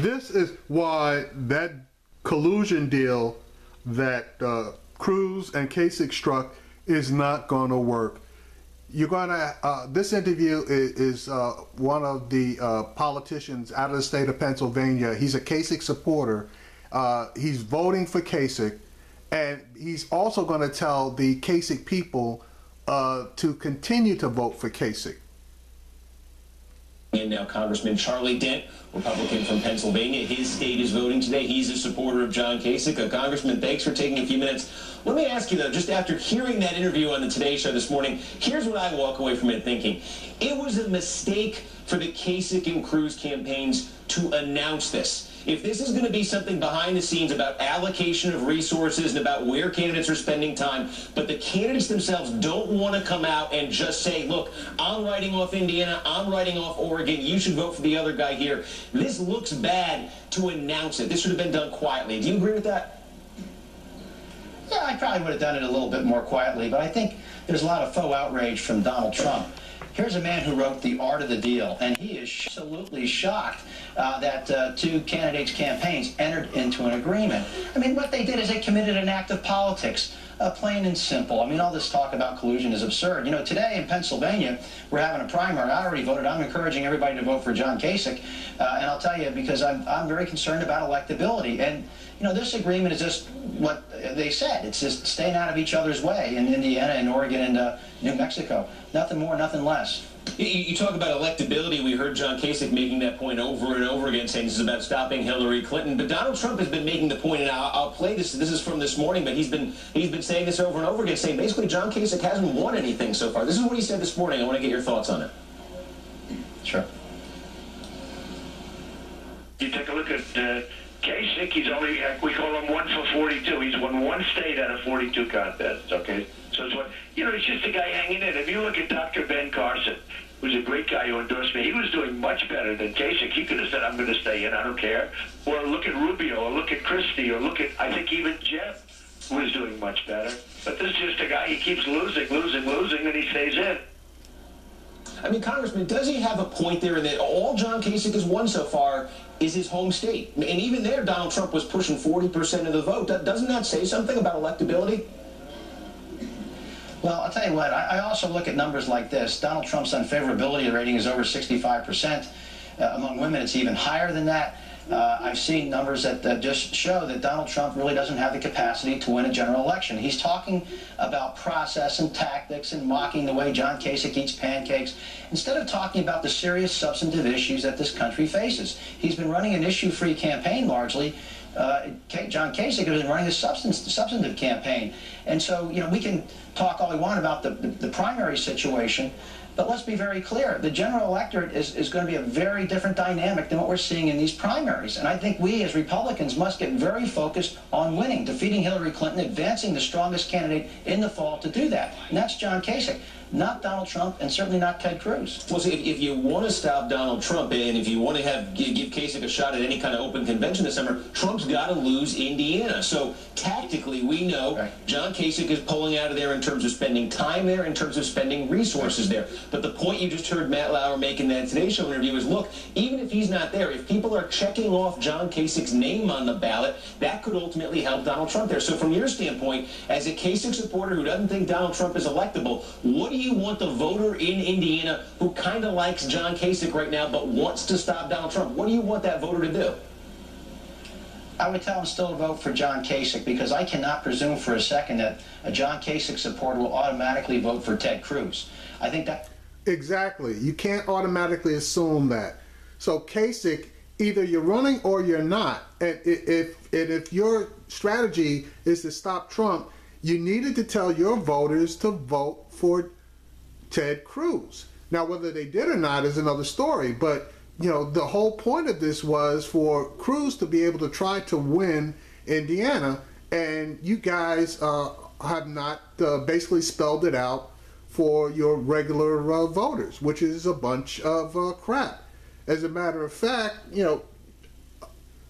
this is why that collusion deal that Cruz and Kasich struck is not going to work. You're gonna. This interview is one of the politicians out of the state of Pennsylvania. He's a Kasich supporter. He's voting for Kasich, and he's also going to tell the Kasich people to continue to vote for Kasich. And now Congressman Charlie Dent, Republican from Pennsylvania. His state is voting today. He's a supporter of John Kasich. Congressman, thanks for taking a few minutes. Let me ask you, though, just after hearing that interview on the Today Show this morning, here's what I walk away from it thinking. It was a mistake for the Kasich and Cruz campaigns to announce this. If this is going to be something behind the scenes about allocation of resources and about where candidates are spending time, but the candidates themselves don't want to come out and just say, look, I'm writing off Indiana, I'm writing off Oregon, you should vote for the other guy here. This looks bad to announce it. This should have been done quietly. Do you agree with that? Yeah, I probably would have done it a little bit more quietly, but I think there's a lot of faux outrage from Donald Trump. Here's a man who wrote The Art of the Deal, and he is absolutely shocked that two candidates' campaigns entered into an agreement. I mean, what they did is they committed an act of politics, plain and simple. I mean, all this talk about collusion is absurd. You know, today in Pennsylvania, we're having a primary. I already voted. I'm encouraging everybody to vote for John Kasich, and I'll tell you, because I'm very concerned about electability. And, you know, this agreement is just what they said. It's just staying out of each other's way in Indiana and Oregon and New Mexico. Nothing more, nothing less. You talk about electability. We heard John Kasich making that point over and over again, saying this is about stopping Hillary Clinton. But Donald Trump has been making the point, and I'll play this. This is from this morning, but he's been saying this over and over again, saying basically John Kasich hasn't won anything so far. This is what he said this morning. I want to get your thoughts on it. Sure. You take a look at Kasich. He's only, we call him 1 for 42. He's won one state out of 42 contests, okay? So it's what, you know, he's just a guy hanging in. If you look at Dr. Ben Carson, who's a great guy who endorsed me, he was doing much better than Kasich. He could have said, I'm going to stay in, I don't care. Or look at Rubio, or look at Christie, or look at, I think even Jeff was doing much better. But this is just a guy, he keeps losing, and he stays in. I mean, Congressman, does he have a point there in that all John Kasich has won so far is his home state? And even there, Donald Trump was pushing 40% of the vote. Doesn't that say something about electability? Well, I'll tell you what, I also look at numbers like this. Donald Trump's unfavorability rating is over 65%. Among women, it's even higher than that. I've seen numbers that just show that Donald Trump really doesn't have the capacity to win a general election. He's talking about process and tactics and mocking the way John Kasich eats pancakes, instead of talking about the serious substantive issues that this country faces. He's been running an issue-free campaign largely. John Kasich has been running a substantive campaign. And so, you know, we can talk all we want about the primary situation, but let's be very clear. The general electorate is going to be a very different dynamic than what we're seeing in these primaries. And I think we as Republicans must get very focused on winning, defeating Hillary Clinton, advancing the strongest candidate in the fall to do that. And that's John Kasich, not Donald Trump, and certainly not Ted Cruz. Well, see, if you want to stop Donald Trump, and if you want to give Kasich a shot at any kind of open convention this summer, Trump's got to lose Indiana. So tactically, we know right. John Kasich is pulling out of there in terms of spending time there, in terms of spending resources there. But the point you just heard Matt Lauer make in that Today Show interview is, look, even if he's not there, if people are checking off John Kasich's name on the ballot, that could ultimately help Donald Trump there. So from your standpoint, as a Kasich supporter who doesn't think Donald Trump is electable, what do you want the voter in Indiana who kind of likes John Kasich right now but wants to stop Donald Trump? What do you want that voter to do? I would tell him still to vote for John Kasich, because I cannot presume for a second that a John Kasich supporter will automatically vote for Ted Cruz. I think that... Exactly. You can't automatically assume that. So Kasich, either you're running or you're not. And if your strategy is to stop Trump, you needed to tell your voters to vote for Ted Cruz. Now, whether they did or not is another story, but you know, the whole point of this was for Cruz to be able to try to win Indiana, and you guys have not basically spelled it out for your regular voters, which is a bunch of crap. As a matter of fact, you know,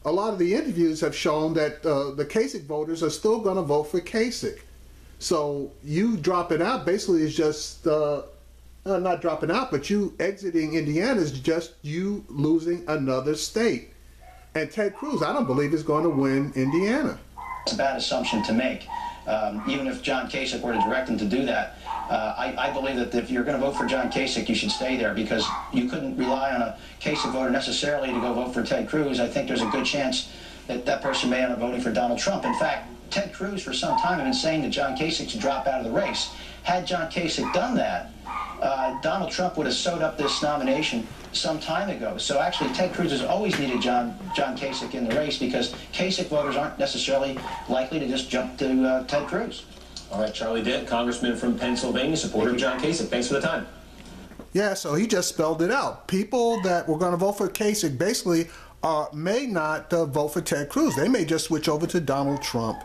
a lot of the interviews have shown that the Kasich voters are still going to vote for Kasich. So you dropping out basically is just not dropping out, but you exiting Indiana is just you losing another state. And Ted Cruz, I don't believe is going to win Indiana. It's a bad assumption to make. Even if John Kasich were to direct him to do that, I believe that if you're going to vote for John Kasich, you should stay there, because you couldn't rely on a Kasich voter necessarily to go vote for Ted Cruz. I think there's a good chance that that person may end up voting for Donald Trump. In fact, Ted Cruz for some time had been saying that John Kasich should drop out of the race. Had John Kasich done that, Donald Trump would have sewed up this nomination some time ago. So actually, Ted Cruz has always needed John Kasich in the race, because Kasich voters aren't necessarily likely to just jump to Ted Cruz. All right, Charlie Dent, Congressman from Pennsylvania, supporter of John Kasich. Thanks for the time. Yeah, so he just spelled it out. People that were going to vote for Kasich basically may not vote for Ted Cruz. They may just switch over to Donald Trump